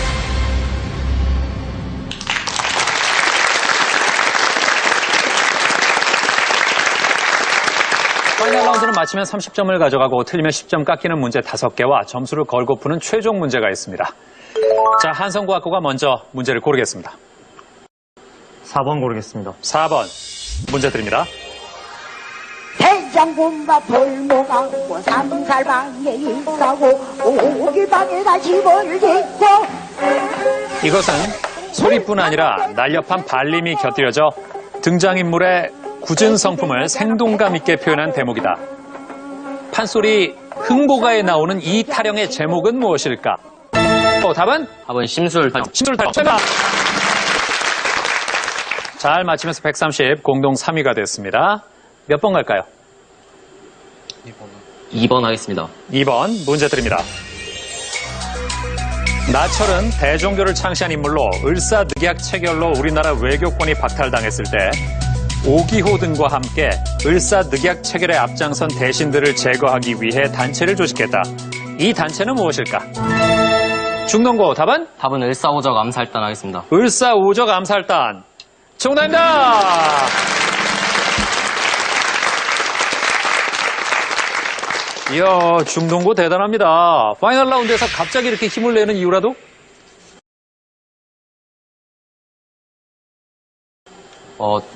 파이널 라운드는 마치면 30점을 가져가고 틀리면 10점 깎이는 문제 5개와 점수를 걸고 푸는 최종 문제가 있습니다. 자, 한성과학고가 먼저 문제를 고르겠습니다. 4번 고르겠습니다. 4번 문제 드립니다. 된장군과 볼모가고 삼살방에 있다고 오기방에다 집을 짓고. 이것은 소리뿐 아니라 날렵한 발림이 곁들여져 등장인물의 굳은 성품을 생동감 있게 표현한 대목이다. 판소리 흥보가에 나오는 이 타령의 제목은 무엇일까? 답은? 답은 심술 타령. 심술 타령. 잘 맞히면서 130, 공동 3위가 됐습니다. 몇 번 갈까요? 2번 하겠습니다. 2번 문제 드립니다. 나철은 대종교를 창시한 인물로 을사늑약 체결로 우리나라 외교권이 박탈당했을 때 오기호 등과 함께 을사늑약 체결에 앞장선 대신들을 제거하기 위해 단체를 조직했다. 이 단체는 무엇일까? 중동고 답은? 답은 을사오적 암살단 하겠습니다. 을사오적 암살단. 정답입니다. 이야, 중동고 대단합니다. 파이널 라운드에서 갑자기 이렇게 힘을 내는 이유라도?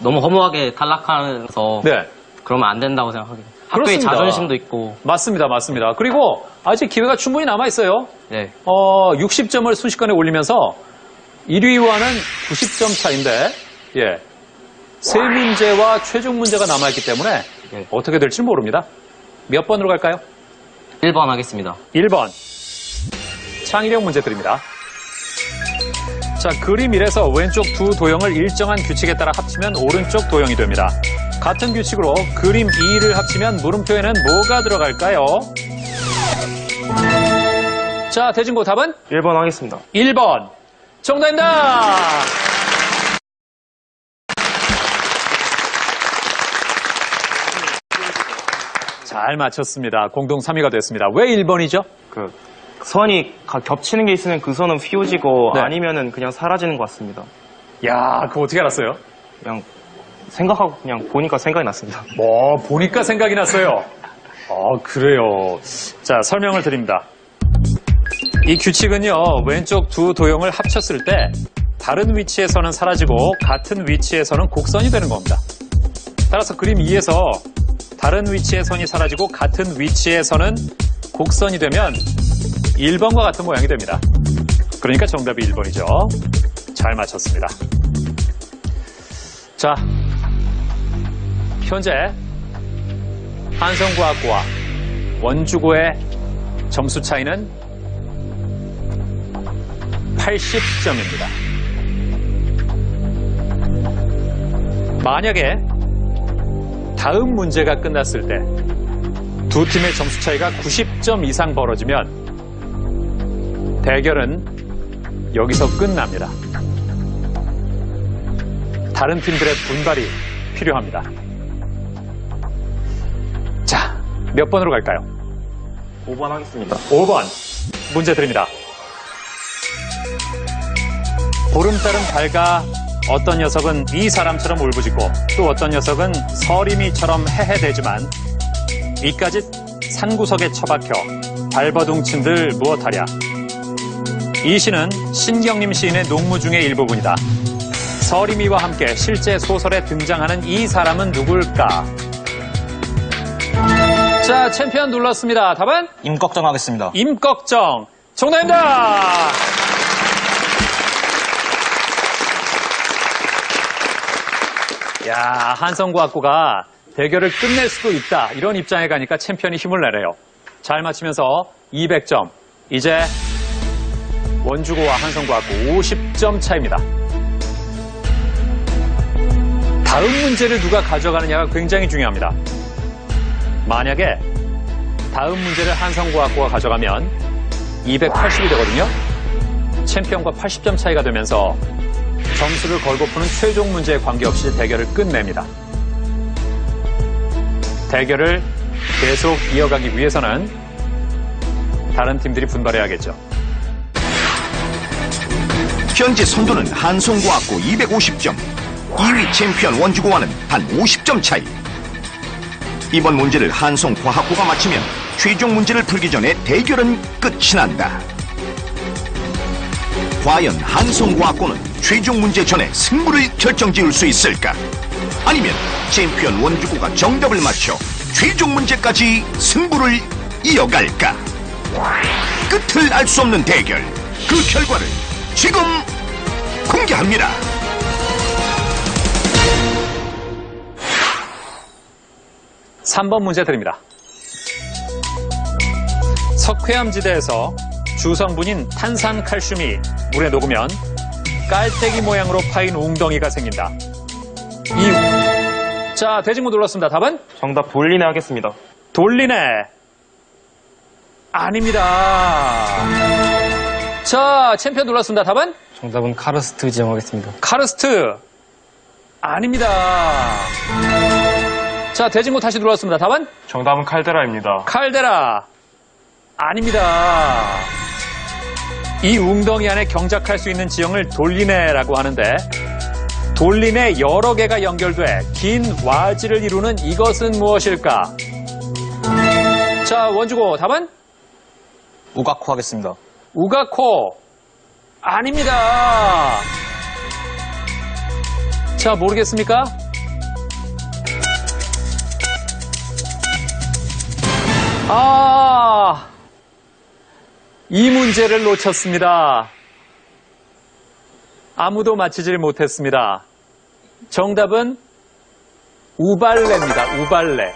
너무 허무하게 탈락하면서 네. 그러면 안 된다고 생각합니다. 학교의 그렇습니다. 자존심도 있고. 맞습니다. 맞습니다. 그리고 아직 기회가 충분히 남아있어요. 네. 60점을 순식간에 올리면서 1위와는 90점 차인데, 예. 세 문제와 최종 문제가 남아있기 때문에 네. 어떻게 될지 모릅니다. 몇 번으로 갈까요? 1번 하겠습니다. 1번. 창의력 문제 드립니다. 자, 그림 1에서 왼쪽 두 도형을 일정한 규칙에 따라 합치면 오른쪽 도형이 됩니다. 같은 규칙으로 그림 2를 합치면 물음표에는 뭐가 들어갈까요? 자, 대진고 답은? 1번 하겠습니다. 1번. 정답입니다. 잘 맞췄습니다. 공동 3위가 됐습니다. 왜 1번이죠? 그 선이 겹치는 게 있으면 그 선은 휘어지고 네. 아니면은 그냥 사라지는 것 같습니다. 야, 그거 어떻게 알았어요? 그냥 생각하고 그냥 보니까 생각이 났습니다. 보니까 생각이 났어요. 그래요. 자, 설명을 드립니다. 이 규칙은요, 왼쪽 두 도형을 합쳤을 때 다른 위치에서는 사라지고 같은 위치에서는 곡선이 되는 겁니다. 따라서 그림 2에서 다른 위치의 선이 사라지고 같은 위치에서는 곡선이 되면 1번과 같은 모양이 됩니다. 그러니까 정답이 1번이죠. 잘 맞췄습니다. 자, 현재 한성과학고와 원주고의 점수 차이는 280점입니다. 만약에 다음 문제가 끝났을 때 두 팀의 점수 차이가 90점 이상 벌어지면 대결은 여기서 끝납니다. 다른 팀들의 분발이 필요합니다. 자, 몇 번으로 갈까요? 5번 하겠습니다. 5번 문제 드립니다. 보름달은 밝아 어떤 녀석은 이 사람처럼 울부짖고 또 어떤 녀석은 서림이처럼 헤헤대지만 이까짓 산구석에 처박혀 발버둥친들 무엇하랴. 이 시는 신경림 시인의 농무 중의 일부분이다. 서림이와 함께 실제 소설에 등장하는 이 사람은 누굴까? 자, 챔피언 눌렀습니다. 답은? 임꺽정 하겠습니다. 임꺽정. 정답입니다. 야, 한성과학고가 대결을 끝낼 수도 있다. 이런 입장에 가니까 챔피언이 힘을 내래요. 잘 맞히면서 200점. 이제 원주고와 한성과학고 50점 차이입니다. 다음 문제를 누가 가져가느냐가 굉장히 중요합니다. 만약에 다음 문제를 한성과학고가 가져가면 280이 되거든요. 챔피언과 80점 차이가 되면서 점수를 걸고 푸는 최종 문제에 관계없이 대결을 끝냅니다. 대결을 계속 이어가기 위해서는 다른 팀들이 분발해야겠죠. 현재 선두는 한성과학고 250점, 2위 챔피언 원주고와는 단 50점 차이. 이번 문제를 한성과학고가 마치면 최종 문제를 풀기 전에 대결은 끝이 난다. 과연 한성과학고는 최종 문제 전에 승부를 결정지을 수 있을까? 아니면 챔피언 원주고가 정답을 맞춰 최종 문제까지 승부를 이어갈까? 끝을 알 수 없는 대결, 그 결과를 지금 공개합니다. (3번) 문제 드립니다. 석회암지대에서 주성분인 탄산칼슘이 물에 녹으면 깔때기 모양으로 파인 웅덩이가 생긴다. 자, 대진구 눌렀습니다. 답은? 정답 돌리네 하겠습니다. 돌리네. 아닙니다. 자, 챔피언 눌렀습니다. 답은? 정답은 카르스트 지정하겠습니다. 카르스트. 아닙니다. 자, 대진구 다시 눌렀습니다. 답은? 정답은 칼데라입니다. 칼데라. 아닙니다. 이 웅덩이 안에 경작할 수 있는 지형을 돌리네라고 하는데 돌리네 여러 개가 연결돼 긴 와지를 이루는 이것은 무엇일까? 자, 원주고 답은? 우가코 하겠습니다. 우가코. 아닙니다. 자, 모르겠습니까? 이 문제를 놓쳤습니다. 아무도 맞히질 못했습니다. 정답은 우발레입니다. 우발레.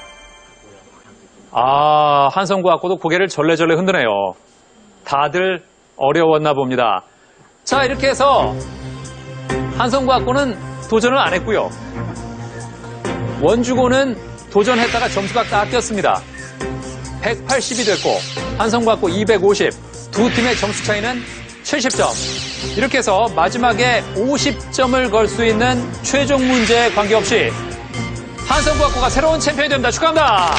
한성과학고도 고개를 절레절레 흔드네요. 다들 어려웠나 봅니다. 자, 이렇게 해서 한성과학고는 도전을 안 했고요. 원주고는 도전했다가 점수가 깎였습니다. 180이 됐고 한성과학고 250. 두 팀의 점수 차이는 70점. 이렇게 해서 마지막에 50점을 걸 수 있는 최종 문제에 관계없이 한성과학고가 새로운 챔피언이 됩니다. 축하합니다.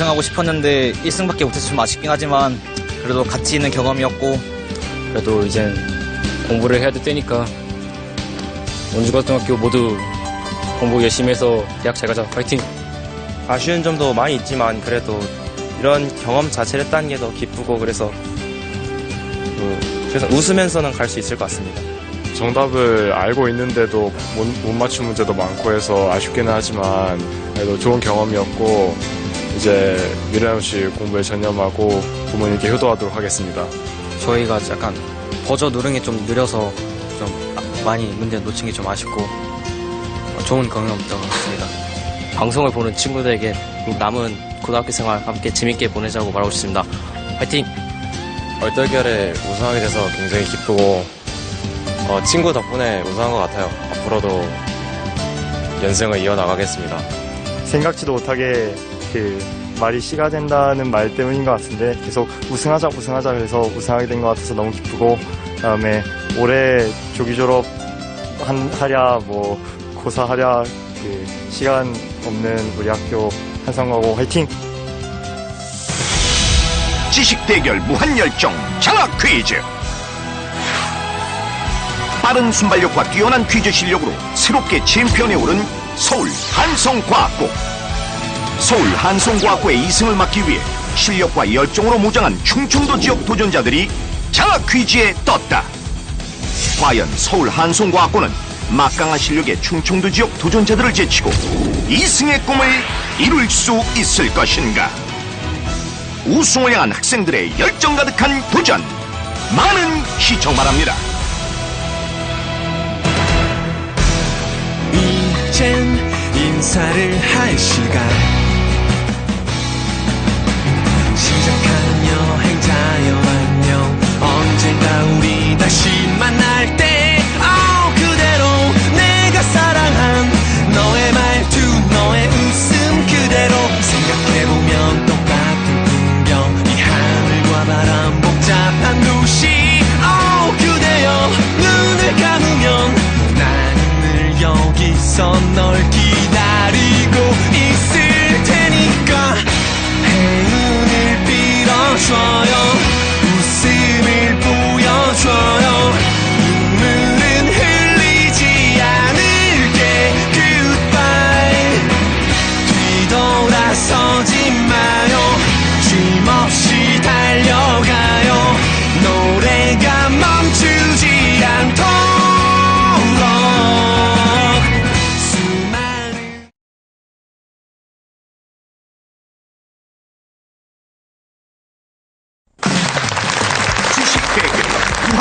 하고 싶었는데 1승밖에 못해서 좀 아쉽긴 하지만 그래도 가치 있는 경험이었고 그래도 이젠 공부를 해야 될 때니까 원주고등학교 모두 공부 열심히 해서 대학 잘 가자. 파이팅! 아쉬운 점도 많이 있지만 그래도 이런 경험 자체를 했다는 게 더 기쁘고 그래서 웃으면서는 갈 수 있을 것 같습니다. 정답을 알고 있는데도 못 맞춘 문제도 많고 해서 아쉽기는 하지만 그래도 좋은 경험이었고 이제 미래남 씨 공부에 전념하고 부모님께 효도하도록 하겠습니다. 저희가 약간 버저 누르는 게 좀 느려서 좀 많이 문제 놓친 게 좀 아쉽고 좋은 경험이었던 것 같습니다. 방송을 보는 친구들에게 남은 고등학교 생활 함께 재밌게 보내자고 말하고 싶습니다. 화이팅! 얼떨결에 우승하게 돼서 굉장히 기쁘고 친구 덕분에 우승한 것 같아요. 앞으로도 연승을 이어나가겠습니다. 생각지도 못하게 그 말이 시가 된다는 말 때문인 것 같은데 계속 우승하자 그래서 우승하게 된 것 같아서 너무 기쁘고 그다음에 올해 조기 졸업 하랴 뭐 고사 하랴 그 시간 없는 우리 학교 한성여고 화이팅! 지식 대결 무한열정 장학 퀴즈. 빠른 순발력과 뛰어난 퀴즈 실력으로 새롭게 챔피언에 오른 서울 한성과학고. 서울 한성과학고의 2승을 막기 위해 실력과 열정으로 무장한 충청도 지역 도전자들이 장학 퀴즈에 떴다. 과연 서울 한성과학고는 막강한 실력의 충청도 지역 도전자들을 제치고 2승의 꿈을 이룰 수 있을 것인가? 우승을 향한 학생들의 열정 가득한 도전, 많은 시청 바랍니다. 이젠 인사를 할 시간. 시작하는 여행자여 안녕. 언젠가 우리 다시 만날 때 그대로 내가 사랑한 너의 말투 너의 웃음 그대로 생각해보면 똑같은 풍경 이 하늘과 바람 복잡한 도시 그대여 눈을 감으면 나는 늘 여기서 널 기다리고 있을 테니까 행운을 빌어줘요.